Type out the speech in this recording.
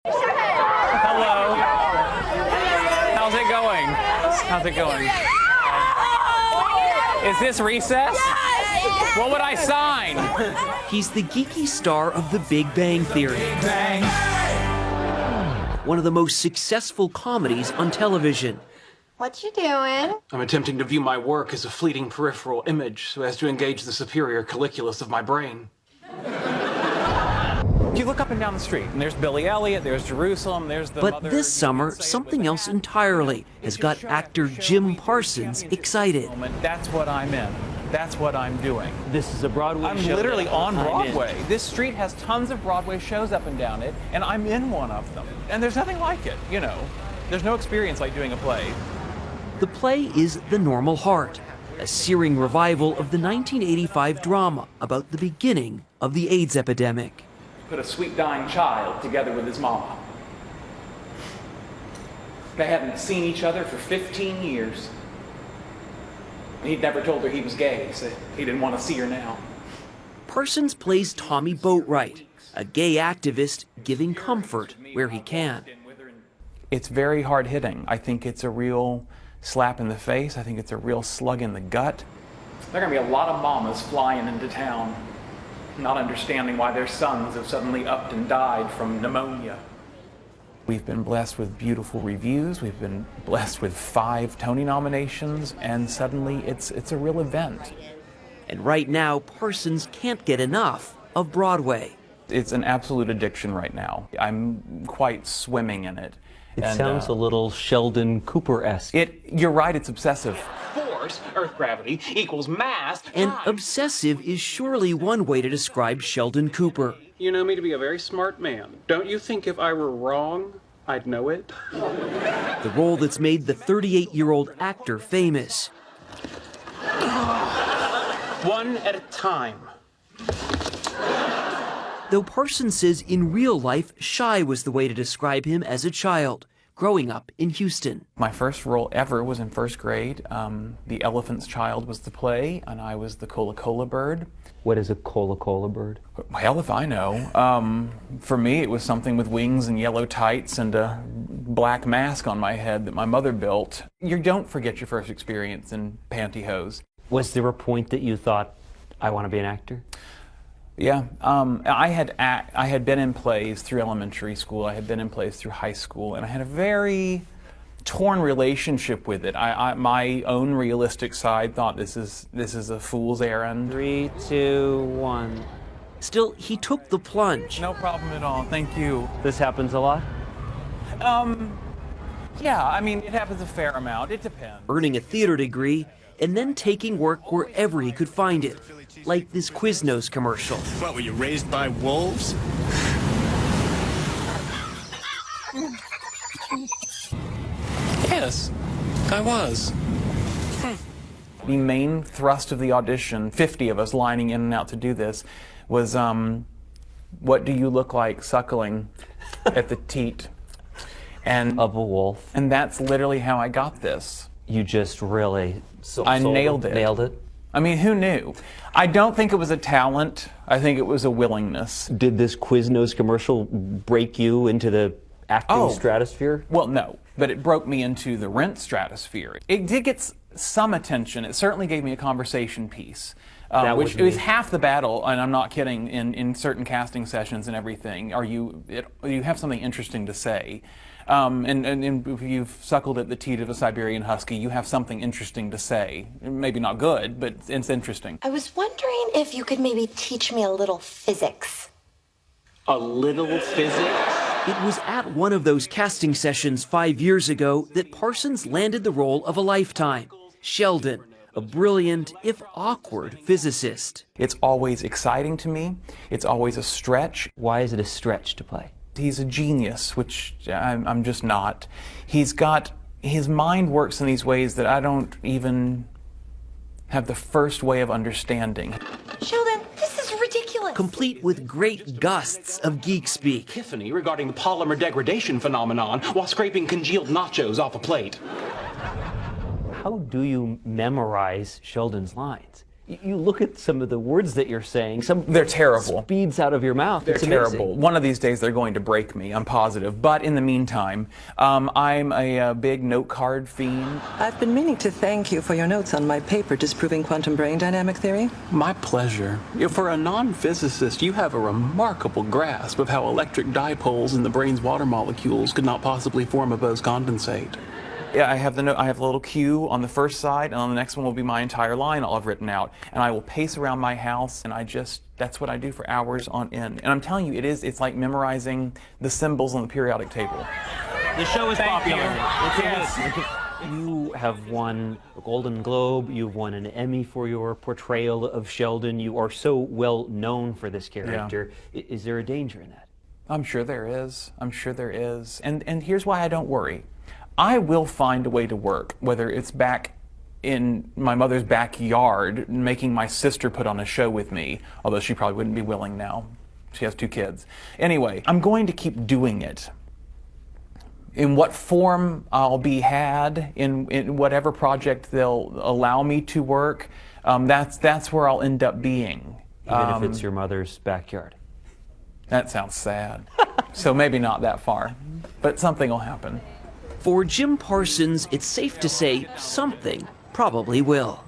Hello. How's it going? How's it going? Is this recess? What would I sign? He's the geeky star of The Big Bang Theory. One of the most successful comedies on television. What you doing? I'm attempting to view my work as a fleeting peripheral image so as to engage the superior colliculus of my brain. You look up and down the street, and there's Billy Elliot, there's Jerusalem, there's the But mother, this summer, something else entirely has got actor Jim Parsons excited. That's what I'm in. That's what I'm doing. This is a Broadway I'm show. literally on Broadway. This street has tons of Broadway shows up and down it, and I'm in one of them. And there's nothing like it, you know. There's no experience like doing a play. The play is The Normal Heart, a searing revival of the 1985 drama about the beginning of the AIDS epidemic. Put a sweet dying child together with his mama. They hadn't seen each other for 15 years. And he'd never told her he was gay, so he didn't want to see her now. Parsons plays Tommy Boatwright, a gay activist giving comfort where he can. It's very hard-hitting. I think it's a real slap in the face. I think it's a real slug in the gut. There are going to be a lot of mamas flying into town, not understanding why their sons have suddenly upped and died from pneumonia. We've been blessed with beautiful reviews. We've been blessed with 5 Tony nominations, and suddenly it's a real event. And right now, Parsons can't get enough of Broadway. It's an absolute addiction right now. I'm quite swimming in it. It sounds a little Sheldon Cooper-esque. You're right, it's obsessive. Force, Earth gravity, equals mass. And obsessive is surely one way to describe Sheldon Cooper. You know me to be a very smart man. Don't you think if I were wrong, I'd know it? The role that's made the 38-year-old actor famous. One at a time. Though Parsons says in real life, shy was the way to describe him as a child, growing up in Houston. My first role ever was in first grade. The Elephant's Child was the play, and I was the Cola-Cola bird. What is a Cola-Cola bird? Hell if I know. For me, it was something with wings and yellow tights and a black mask on my head that my mother built. You don't forget your first experience in pantyhose. Was there a point that you thought, I want to be an actor? Yeah, I had been in plays through elementary school, I had been in plays through high school, and I had a very torn relationship with it. My own realistic side thought this is a fool's errand. 3, 2, 1. Still, he took the plunge. No problem at all, thank you. This happens a lot? Yeah, I mean, it happens a fair amount, it depends. Earning a theater degree, and then taking work wherever he could find it, like this Quiznos commercial. What, were you raised by wolves? Yes, I was. The main thrust of the audition, 50 of us lining in and out to do this, was, what do you look like suckling at the teat? And Of a wolf. And that's literally how I got this. You just really... I nailed it. Nailed it? I mean, who knew? I don't think it was a talent. I think it was a willingness. Did this Quiznos commercial break you into the acting stratosphere? Well, no, but it broke me into the rent stratosphere. It did get some attention. It certainly gave me a conversation piece, which it was half the battle, and I'm not kidding, in certain casting sessions and everything. You have something interesting to say. And if you've suckled at the teat of a Siberian Husky, you have something interesting to say. Maybe not good, but it's interesting. I was wondering if you could maybe teach me a little physics. A little physics? It was at one of those casting sessions 5 years ago that Parsons landed the role of a lifetime, Sheldon, a brilliant, if awkward, physicist. It's always exciting to me. It's always a stretch. Why is it a stretch to play? He's a genius, which I'm just not. His mind works in these ways that I don't even have the first way of understanding. Sheldon, this is ridiculous. Complete with great gusts of geek speak. Epiphany regarding the polymer degradation phenomenon while scraping congealed nachos off a plate. How do you memorize Sheldon's lines? You look at some of the words that you're saying. They're terrible. Speeds out of your mouth. They're it's terrible. Amazing. One of these days they're going to break me, I'm positive. But in the meantime, I'm a big note card fiend. I've been meaning to thank you for your notes on my paper disproving quantum brain dynamic theory. My pleasure. For a non-physicist, you have a remarkable grasp of how electric dipoles in the brain's water molecules could not possibly form a Bose condensate. Yeah, I have a little cue on the first side, and on the next one will be my entire line I'll have written out. And I will pace around my house, and that's what I do for hours on end. And I'm telling you, it's like memorizing the symbols on the periodic table. The show is popular. Yes. You have won a Golden Globe, you've won an Emmy for your portrayal of Sheldon. You are so well known for this character. Yeah. Is there a danger in that? I'm sure there is. I'm sure there is. And here's why I don't worry. I will find a way to work, whether it's back in my mother's backyard making my sister put on a show with me, although she probably wouldn't be willing now. She has 2 kids. Anyway, I'm going to keep doing it. In what form I'll be had, in whatever project they'll allow me to work, that's where I'll end up being. Even if it's your mother's backyard. That sounds sad. So maybe not that far, but something will happen. For Jim Parsons, it's safe to say something probably will.